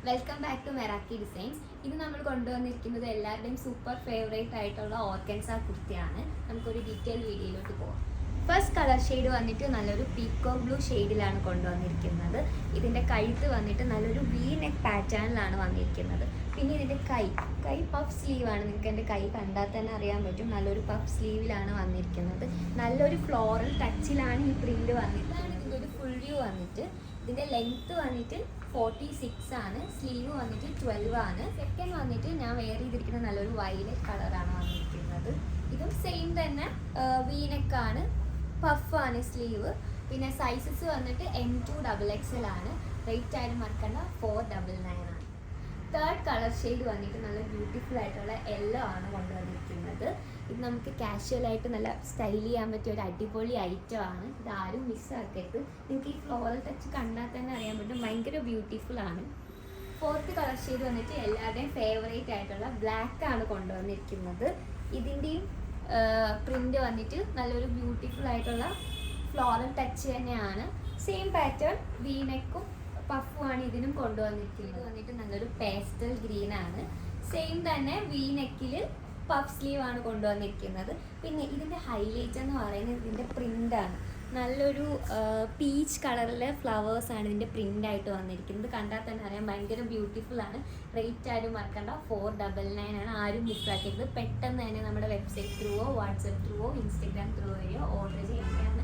Welcome back to Meraki designs. ഇത് നമ്മൾ കൊണ്ടുവന്നിരിക്കുന്നത് എല്ലാവരുടെയും സൂപ്പർ ഫേവറേറ്റ് ആയിട്ടുള്ള ഓർഗൻസ കുർത്തിയാണ്. നമുക്കൊരു ഡീറ്റെയിൽ വീഡിയോയിലോട്ട് പോകാം. ഫസ്റ്റ് കളർ ഷെയ്ഡ് വന്നിട്ട് നല്ലൊരു പീക്കോ ബ്ലൂ ഷെയ്ഡിലാണ് കൊണ്ടുവന്നിരിക്കുന്നത്. ഇതിൻ്റെ കഴുത്ത് വന്നിട്ട് നല്ലൊരു വി നെക്ക് പാറ്റേണിലാണ് വന്നിരിക്കുന്നത്. പിന്നെ ഇതിൻ്റെ കൈ പഫ് സ്ലീവാണ്. നിങ്ങൾക്ക് എൻ്റെ കൈ കണ്ടാൽ തന്നെ അറിയാൻ പറ്റും. നല്ലൊരു പഫ് സ്ലീവിലാണ് വന്നിരിക്കുന്നത്. നല്ലൊരു ഫ്ലോറൽ ടച്ചിലാണ് ഈ പ്രിൻ്റ് വന്നിട്ടാണ്. ഇതിൻ്റെ ഒരു ഫുൾ വ്യൂ വന്നിട്ട് ഇതിൻ്റെ ലെങ്ത്ത് വന്നിട്ട് 46 ആണ്. സ്ലീവ് വന്നിട്ട് 12 ആണ്. സെക്കൻഡ് വന്നിട്ട് ഞാൻ വെയർ ചെയ്തിരിക്കുന്ന നല്ലൊരു വയലറ്റ് കളറാണ് വന്നിരിക്കുന്നത്. ഇതും സെയിം തന്നെ വീനെക്കാണ്, പഫാണ് സ്ലീവ്. പിന്നെ സൈസസ് വന്നിട്ട് M2XXL ആണ്. റേറ്റ് ആയിട്ട് മറക്കണ്ട 499 ആണ്. തേർഡ് കളർ ഷെയ്ഡ് വന്നിട്ട് നല്ല ബ്യൂട്ടിഫുൾ ആയിട്ടുള്ള യെല്ലോ ആണ് കൊണ്ടുവന്നിരിക്കുന്നത്. ഇത് നമുക്ക് കാഷ്വലായിട്ട് നല്ല സ്റ്റൈൽ ചെയ്യാൻ പറ്റിയ ഒരു അടിപൊളി ഐറ്റം ആണ്. ഇതാരും മിസ്സാക്കരുത്. നിങ്ങൾക്ക് ഈ ഫ്ലോറൽ ടച്ച് കണ്ടാൽ തന്നെ അറിയാൻ പറ്റും, ഭയങ്കര ബ്യൂട്ടിഫുൾ ആണ്. ഫോർത്ത് കളർ ഷെയ്ഡ് വന്നിട്ട് എല്ലാവരുടെയും ഫേവറേറ്റ് ആയിട്ടുള്ള ബ്ലാക്ക് ആണ് കൊണ്ടുവന്നിരിക്കുന്നത്. ഇതിൻ്റെയും പ്രിൻ്റ് വന്നിട്ട് നല്ലൊരു ബ്യൂട്ടിഫുൾ ആയിട്ടുള്ള ഫ്ലോറൽ ടച്ച് തന്നെയാണ്. സെയിം പാറ്റേൺ വീനെക്കും പഫുമാണ് ഇതിനും കൊണ്ടുവന്നിരിക്കുന്നത്. വന്നിട്ട് നല്ലൊരു പേസ്റ്റൽ ഗ്രീൻ ആണ്. സെയിം തന്നെ വീനെക്കിൽ പഫ് സ്ലീവ് ആണ് കൊണ്ടുവന്നിരിക്കുന്നത്. പിന്നെ ഇതിൻ്റെ ഹൈലൈറ്റ് എന്ന് പറയുന്നത് ഇതിൻ്റെ പ്രിൻ്റാണ്. നല്ലൊരു പീച്ച് കളറിലെ ഫ്ലവേഴ്സാണ് ഇതിൻ്റെ പ്രിൻ്റായിട്ട് വന്നിരിക്കുന്നത്. കണ്ടാൽ തന്നെ അറിയാം, ഭയങ്കര ബ്യൂട്ടിഫുൾ ആണ്. റേറ്റ് ആരും മറക്കണ്ട 499 ആണ്. ആരും മിസ്സാക്കരുത്. പെട്ടെന്ന് തന്നെ നമ്മുടെ വെബ്സൈറ്റ് ത്രൂവോ വാട്സപ്പ് ത്രൂവോ ഇൻസ്റ്റഗ്രാം ത്രൂ വഴിയോ ഓർഡർ ചെയ്യാവുന്നതാണ്.